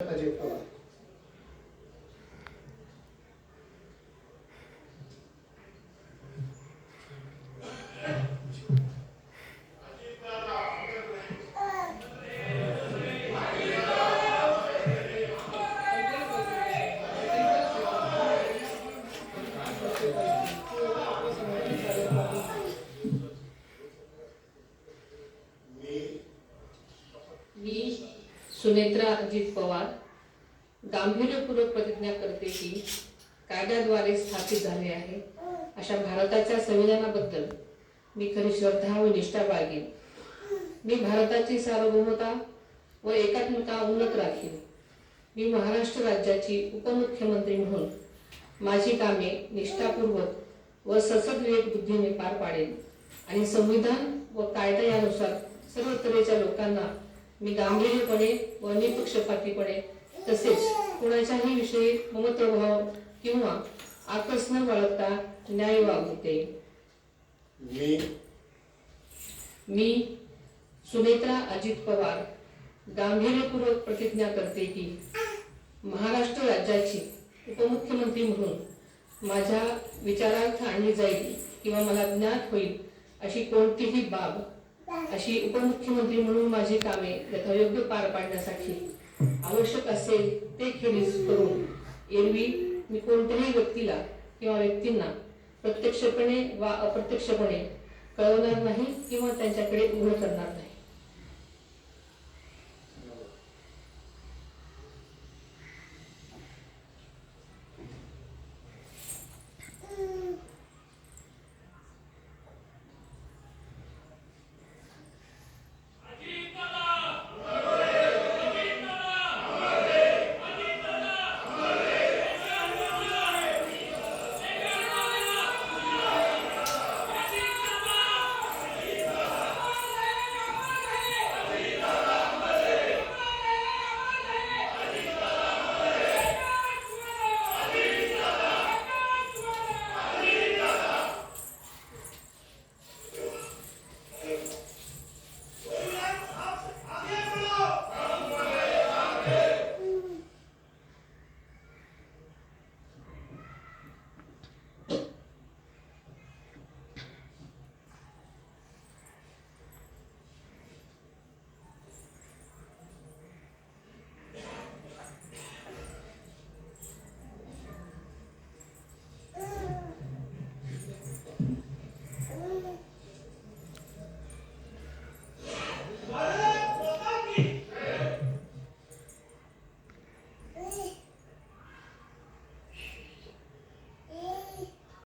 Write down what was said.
अजित पवार. मी सुनेत्रा अजित पवार गांभीर्यपूर्वक प्रतिज्ञा करते की कायद्याद्वारे स्थापित झाले आहे अशा भारताच्या संविधानाबद्दल मी खरी श्रद्धा व निष्ठा बाळगेन. मी भारताची सार्वभौमता व एकात्मता उन्नत राखीन. मी महाराष्ट्र राज्याची उपमुख्यमंत्री म्हणून माझी कामे निष्ठापूर्वक व ससद्विवेक बुद्धीने पार पाडेन आणि संविधान व कायदा यानुसार सर्व तऱ्हेच्या लोकांना मी गांभीर्यपणे व निपक्षपातीपणे तसेच कोणाच्याही विषयी ममत्वभाव किंवा आकस न बाळगता न्याय वागवते. मी सुनेत्रा अजित पवार गांभीर्यपूर्वक प्रतिज्ञा करते की महाराष्ट्र राज्याची उपमुख्यमंत्री म्हणून माझ्या विचारार्थ आणली जाईल किंवा मला ज्ञात होईल अशी कोणतीही बाब अशी उपमुख्यमंत्री म्हणून माझी कामे यथायोग्य पार पाडण्यासाठी आवश्यक असेल ते खेरीज करून एरवी मी कोणत्याही व्यक्तीला किंवा व्यक्तींना प्रत्यक्षपणे वा अप्रत्यक्षपणे कळवणार नाही किंवा त्यांच्याकडे उघड करणार नाही.